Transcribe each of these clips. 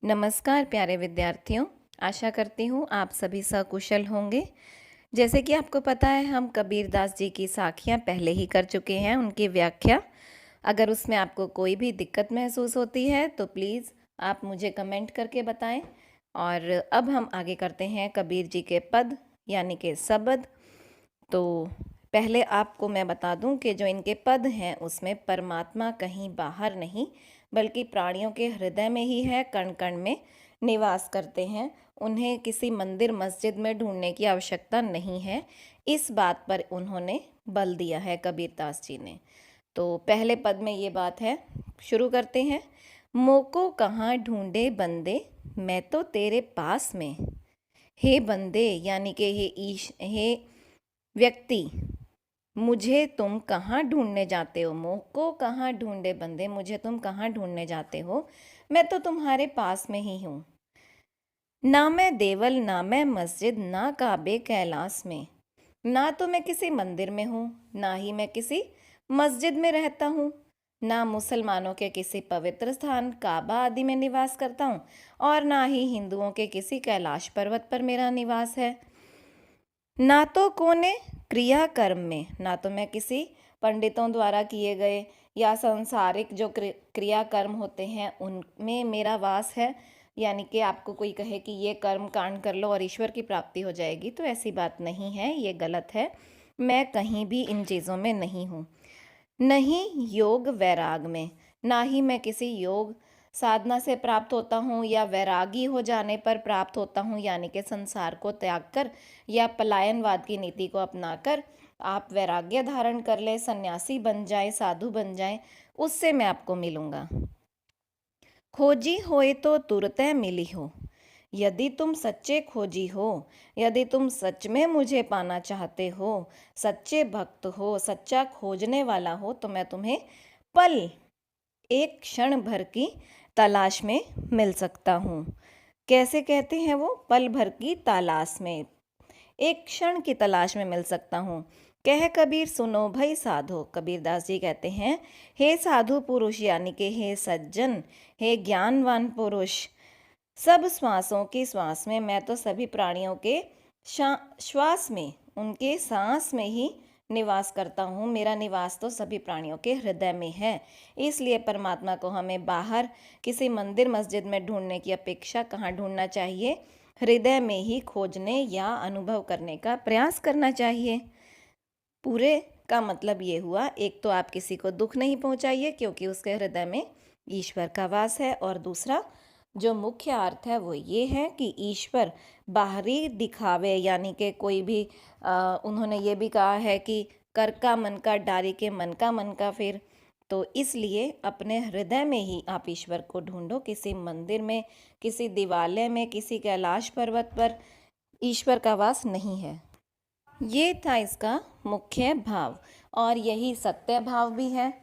नमस्कार प्यारे विद्यार्थियों। आशा करती हूँ आप सभी सकुशल होंगे। जैसे कि आपको पता है, हम कबीरदास जी की साखियाँ पहले ही कर चुके हैं, उनकी व्याख्या। अगर उसमें आपको कोई भी दिक्कत महसूस होती है तो प्लीज़ आप मुझे कमेंट करके बताएं। और अब हम आगे करते हैं कबीर जी के पद यानी कि शब्द। तो पहले आपको मैं बता दूं कि जो इनके पद हैं उसमें परमात्मा कहीं बाहर नहीं बल्कि प्राणियों के हृदय में ही है, कण कण में निवास करते हैं। उन्हें किसी मंदिर मस्जिद में ढूंढने की आवश्यकता नहीं है। इस बात पर उन्होंने बल दिया है कबीरदास जी ने। तो पहले पद में ये बात है, शुरू करते हैं। मोको कहाँ ढूंढे बंदे, मैं तो तेरे पास में। हे बंदे यानी कि हे व्यक्ति, मुझे तुम कहाँ ढूंढने जाते हो। मोह को कहाँ ढूंढे बंदे, मुझे तुम कहाँ ढूंढने जाते हो, मैं तो तुम्हारे पास में ही हूँ। ना मैं देवल ना मैं मस्जिद ना काबे कैलाश में। ना तो मैं किसी मंदिर में हूँ, ना ही मैं किसी मस्जिद में रहता हूँ, ना मुसलमानों के किसी पवित्र स्थान काबा आदि में निवास करता हूँ, और ना ही हिंदुओं के किसी कैलाश पर्वत पर मेरा निवास है। ना तो कोने क्रिया कर्म में, ना तो मैं किसी पंडितों द्वारा किए गए या सांसारिक जो क्रिया कर्म होते हैं उनमें मेरा वास है। यानी कि आपको कोई कहे कि ये कर्म कांड कर लो और ईश्वर की प्राप्ति हो जाएगी, तो ऐसी बात नहीं है, ये गलत है। मैं कहीं भी इन चीज़ों में नहीं हूँ। नहीं योग वैराग में, ना ही मैं किसी योग साधना से प्राप्त होता हूँ या वैरागी हो जाने पर प्राप्त होता हूँ, यानी कि संसार को त्याग कर या पलायनवाद की नीति को अपनाकर आप वैराग्य धारण कर ले, सन्यासी बन जाए, साधु बन जाए, उससे मैं आपको मिलूंगा। खोजी होए तो तुरते मिली हो, यदि तुम सच्चे खोजी हो, यदि तुम सच में मुझे पाना चाहते हो, सच्चे भक्त हो, सच्चा खोजने वाला हो, तो मैं तुम्हें पल एक क्षण भर की तलाश में मिल सकता हूँ। कैसे कहते हैं वो, पल भर की तलाश में, एक क्षण की तलाश में मिल सकता हूँ। कह कबीर सुनो भई साधो, कबीरदास जी कहते हैं, हे साधु पुरुष यानी कि हे सज्जन, हे ज्ञानवान पुरुष, सब श्वासों की श्वास में, मैं तो सभी प्राणियों के श्वास में, उनके सांस में ही निवास करता हूँ। मेरा निवास तो सभी प्राणियों के हृदय में है। इसलिए परमात्मा को हमें बाहर किसी मंदिर मस्जिद में ढूंढने की अपेक्षा कहाँ ढूंढना चाहिए, हृदय में ही खोजने या अनुभव करने का प्रयास करना चाहिए। पूरे का मतलब ये हुआ, एक तो आप किसी को दुख नहीं पहुंचाइए क्योंकि उसके हृदय में ईश्वर का वास है, और दूसरा जो मुख्य अर्थ है वो ये है कि ईश्वर बाहरी दिखावे यानी कि कोई भी उन्होंने ये भी कहा है कि कर का मन का डारी के मन का फिर, तो इसलिए अपने हृदय में ही आप ईश्वर को ढूंढो। किसी मंदिर में, किसी दिवालय में, किसी कैलाश पर्वत पर ईश्वर का वास नहीं है। ये था इसका मुख्य भाव, और यही सत्य भाव भी है।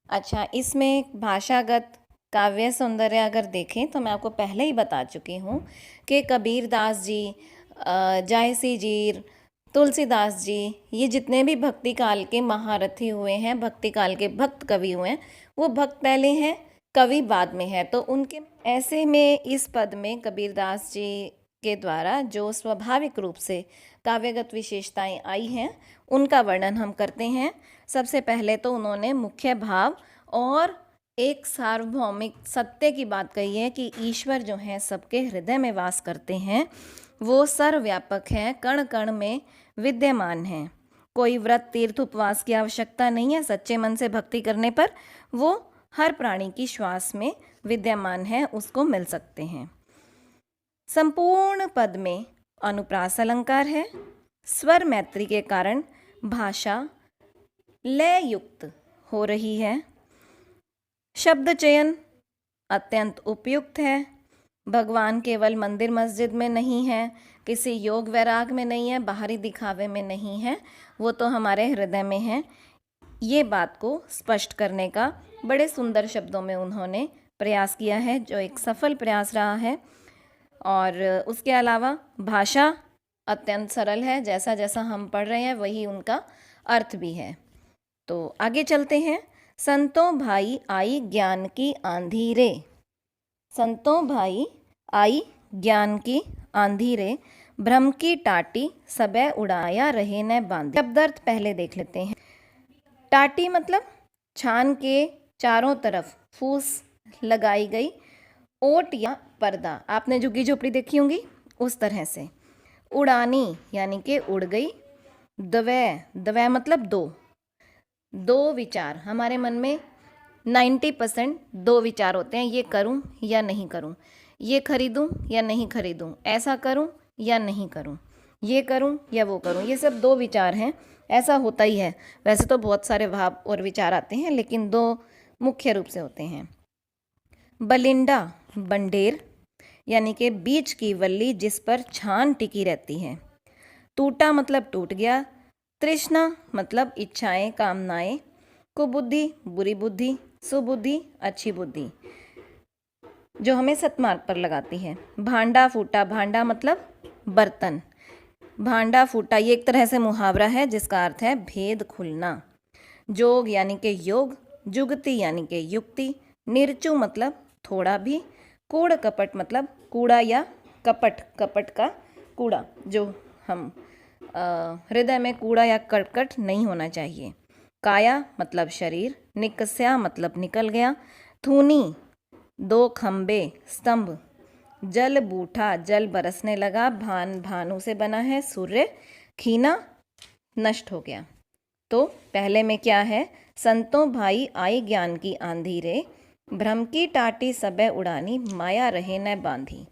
अच्छा, इसमें भाषागत काव्य सौंदर्य अगर देखें तो मैं आपको पहले ही बता चुकी हूँ कि कबीरदास जी, जायसी जी, तुलसीदास जी, ये जितने भी भक्ति काल के महारथी हुए हैं, भक्ति काल के भक्त कवि हुए हैं, वो भक्त पहले हैं, कवि बाद में है। तो उनके ऐसे में इस पद में कबीरदास जी के द्वारा जो स्वाभाविक रूप से काव्यगत विशेषताएं आई हैं उनका वर्णन हम करते हैं। सबसे पहले तो उन्होंने मुख्य भाव और एक सार्वभौमिक सत्य की बात कही है कि ईश्वर जो है सबके हृदय में वास करते हैं, वो सर्वव्यापक हैं, कण कण में विद्यमान हैं। कोई व्रत तीर्थ उपवास की आवश्यकता नहीं है, सच्चे मन से भक्ति करने पर वो हर प्राणी की श्वास में विद्यमान है, उसको मिल सकते हैं। संपूर्ण पद में अनुप्रास अलंकार है। स्वर मैत्री के कारण भाषा लय युक्त हो रही है। शब्द चयन अत्यंत उपयुक्त है। भगवान केवल मंदिर मस्जिद में नहीं है, किसी योग वैराग में नहीं है, बाहरी दिखावे में नहीं है, वो तो हमारे हृदय में है। ये बात को स्पष्ट करने का बड़े सुंदर शब्दों में उन्होंने प्रयास किया है, जो एक सफल प्रयास रहा है। और उसके अलावा भाषा अत्यंत सरल है, जैसा जैसा हम पढ़ रहे हैं वही उनका अर्थ भी है। तो आगे चलते हैं। संतों भाई आई ज्ञान की आंधी रे, संतों भाई आई ज्ञान की आंधी रे, भ्रम की टाटी सबे उड़ाया रहे न बांधी। शब्दार्थ पहले देख लेते हैं। टाटी मतलब छान के चारों तरफ फूस लगाई गई ओट या पर्दा, आपने झुग्गी झोपड़ी देखी होंगी उस तरह से। उड़ानी यानी कि उड़ गई। द्वै, द्वै मतलब दो, दो विचार। हमारे मन में 90% दो विचार होते हैं, ये करूं या नहीं करूं, ये खरीदूं या नहीं खरीदूं, ऐसा करूं या नहीं करूं, ये करूं या वो करूं, ये सब दो विचार हैं। ऐसा होता ही है। वैसे तो बहुत सारे भाव और विचार आते हैं, लेकिन दो मुख्य रूप से होते हैं। बलिंडा, बंडेर यानी कि बीच की वल्ली जिस पर छान टिकी रहती है। टूटा मतलब टूट गया। तृष्णा मतलब इच्छाएं, कामनाएं। कुबुद्धि, बुरी बुद्धि। सुबुद्धि, अच्छी बुद्धि, जो हमें सत्मार्ग पर लगाती है। भांडा फूटा, भांडा मतलब बर्तन। भांडा फूटा ये एक तरह से मुहावरा है जिसका अर्थ है भेद खुलना। जोग यानी कि योग। जुगति यानी कि युक्ति। निर्चु मतलब थोड़ा भी। कूड़ कपट मतलब कूड़ा या कपट, कपट का कूड़ा, जो हम हृदय में कूड़ा या कर्कट नहीं होना चाहिए। काया मतलब शरीर। निकस्या मतलब निकल गया। थूनी, दो खंबे, स्तंभ। जल बूठा, जल बरसने लगा। भान, भानु से बना है। सूर्य, खीना, नष्ट हो गया। तो पहले में क्या है? संतों भाई आई ज्ञान की आंधी रे, भ्रम की टाटी सबे उड़ानी, माया रहे न बांधी।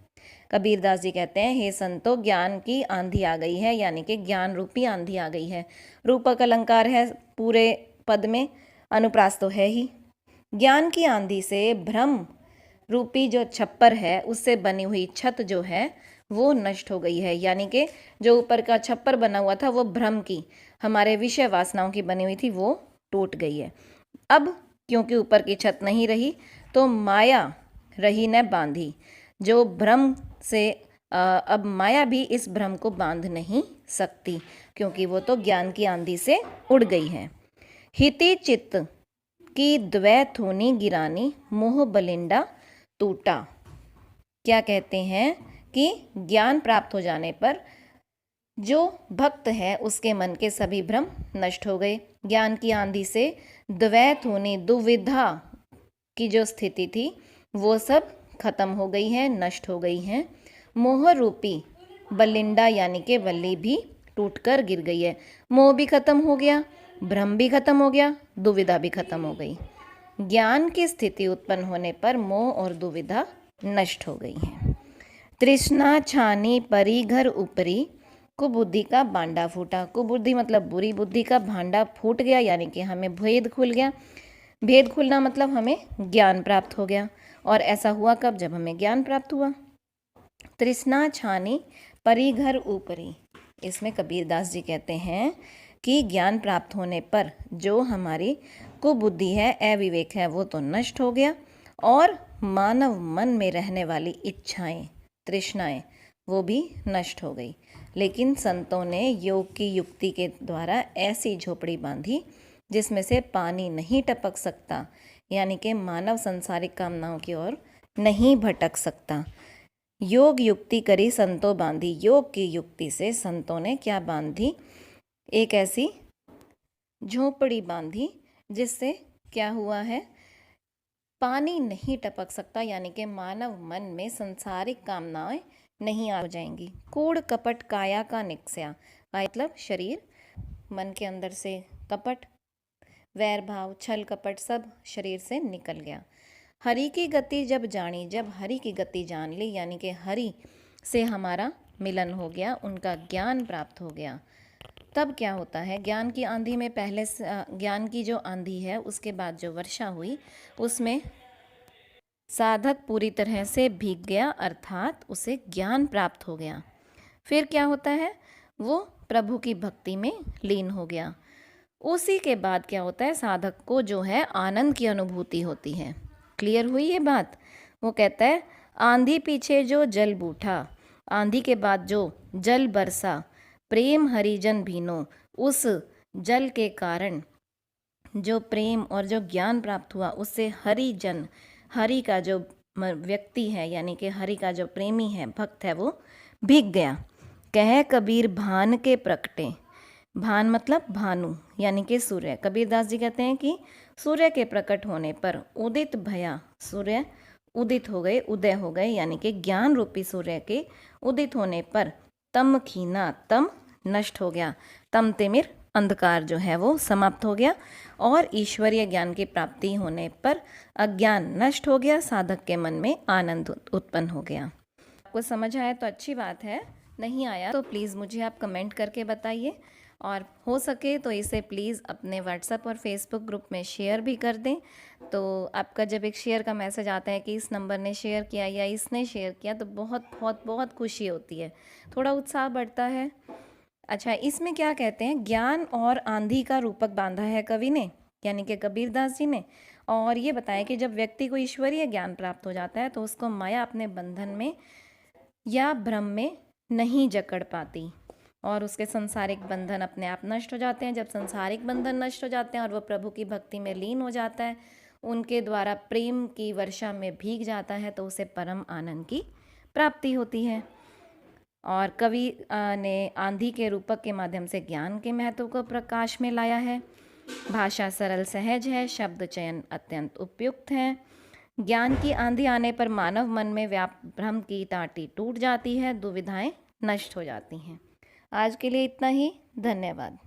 कबीरदास जी कहते हैं, हे संतों, ज्ञान की आंधी आ गई है, यानी कि ज्ञान रूपी आंधी आ गई है। रूपक अलंकार है पूरे पद में, अनुप्रास तो है ही। ज्ञान की आंधी से भ्रम रूपी जो छप्पर है उससे बनी हुई छत जो है वो नष्ट हो गई है, यानी कि जो ऊपर का छप्पर बना हुआ था वो भ्रम की, हमारे विषय वासनाओं की बनी हुई थी, वो टूट गई है। अब क्योंकि ऊपर की छत नहीं रही तो माया रही न बांधी। जो भ्रम से अब माया भी इस भ्रम को बांध नहीं सकती, क्योंकि वो तो ज्ञान की आंधी से उड़ गई है। हिति चित्त की द्वै थूनी गिरानी, मोह बलिंडा टूटा। क्या कहते हैं कि ज्ञान प्राप्त हो जाने पर जो भक्त है उसके मन के सभी भ्रम नष्ट हो गए। ज्ञान की आंधी से द्वैत होने, दुविधा की जो स्थिति थी वो सब खत्म हो गई है, नष्ट हो गई है। मोह रूपी बलिंडा यानी कि वल्ली भी टूटकर गिर गई है। मोह भी खत्म हो गया, भ्रम भी खत्म हो गया, दुविधा भी खत्म हो गई। ज्ञान की स्थिति उत्पन्न होने पर मोह और दुविधा नष्ट हो गई है। तृष्णा छानी परी घर ऊपरी, कुबुद्धि का भांडा फूटा। कुबुद्धि मतलब बुरी बुद्धि का भांडा फूट गया, यानी कि हमें भेद खुल गया। भेद खुलना मतलब हमें ज्ञान प्राप्त हो गया। और ऐसा हुआ कब? जब हमें ज्ञान प्राप्त हुआ। तृष्णा छानी परी घर ऊपरी, इसमें कबीरदास जी कहते हैं कि ज्ञान प्राप्त होने पर जो हमारी कुबुद्धि है, अविवेक है, वो तो नष्ट हो गया, और मानव मन में रहने वाली इच्छाएं, तृष्णाएं, वो भी नष्ट हो गई। लेकिन संतों ने योग की युक्ति के द्वारा ऐसी झोपड़ी बांधी जिसमें से पानी नहीं टपक सकता, यानी कि मानव संसारिक कामनाओं की ओर नहीं भटक सकता। योग युक्ति करी संतों बांधी। योग की युक्ति से संतों ने क्या बांधी? एक ऐसी झोपड़ी बांधी जिससे क्या हुआ है? पानी नहीं टपक सकता, यानी कि मानव मन में संसारिक कामनाएं नहीं आ जाएंगी। कूड़ कपट काया का निकस्या, मतलब शरीर, मन के अंदर से कपट, वैर भाव, छल कपट सब शरीर से निकल गया। हरि की गति जब जानी, जब हरि की गति जान ली, यानी कि हरि से हमारा मिलन हो गया, उनका ज्ञान प्राप्त हो गया, तब क्या होता है? ज्ञान की आंधी में पहले ज्ञान की जो आंधी है उसके बाद जो वर्षा हुई उसमें साधक पूरी तरह से भीग गया, अर्थात उसे ज्ञान प्राप्त हो गया। फिर क्या होता है? वो प्रभु की भक्ति में लीन हो गया। उसी के बाद क्या होता है? साधक को जो है आनंद की अनुभूति होती है। क्लियर हुई ये बात? वो कहता है, आंधी पीछे जो जल बूठा, आंधी के बाद जो जल बरसा, प्रेम हरिजन भीनो, उस जल के कारण जो प्रेम और जो ज्ञान प्राप्त हुआ उससे हरिजन, हरि का जो व्यक्ति है यानी कि हरि का जो प्रेमी है, भक्त है, वो भीग गया। कह कबीर भान के प्रकटे, भान मतलब भानु यानी कि सूर्य। कबीरदास जी कहते हैं कि सूर्य के प्रकट होने पर उदित भया, सूर्य उदित हो गए, उदय हो गए, यानी कि ज्ञान रूपी सूर्य के उदित होने पर तम खीना, तम नष्ट हो गया, तम तिमिर अंधकार जो है वो समाप्त हो गया, और ईश्वरीय ज्ञान की प्राप्ति होने पर अज्ञान नष्ट हो गया, साधक के मन में आनंद उत्पन्न हो गया। आपको समझ आया तो अच्छी बात है, नहीं आया तो प्लीज़ मुझे आप कमेंट करके बताइए, और हो सके तो इसे प्लीज़ अपने व्हाट्सएप और फेसबुक ग्रुप में शेयर भी कर दें। तो आपका जब एक शेयर का मैसेज आता है कि इस नंबर ने शेयर किया या इसने शेयर किया, तो बहुत बहुत बहुत खुशी होती है, थोड़ा उत्साह बढ़ता है। अच्छा, इसमें क्या कहते हैं, ज्ञान और आंधी का रूपक बांधा है कवि ने, यानी कि कबीरदास जी ने, और ये बताया कि जब व्यक्ति को ईश्वरीय ज्ञान प्राप्त हो जाता है तो उसको माया अपने बंधन में या भ्रम में नहीं जकड़ पाती, और उसके संसारिक बंधन अपने आप नष्ट हो जाते हैं। जब संसारिक बंधन नष्ट हो जाते हैं और वो प्रभु की भक्ति में लीन हो जाता है, उनके द्वारा प्रेम की वर्षा में भीग जाता है, तो उसे परम आनंद की प्राप्ति होती है। और कवि ने आंधी के रूपक के माध्यम से ज्ञान के महत्व को प्रकाश में लाया है। भाषा सरल सहज है, शब्द चयन अत्यंत उपयुक्त है। ज्ञान की आंधी आने पर मानव मन में भ्रम की टाटी टूट जाती है, दुविधाएं नष्ट हो जाती हैं। आज के लिए इतना ही, धन्यवाद।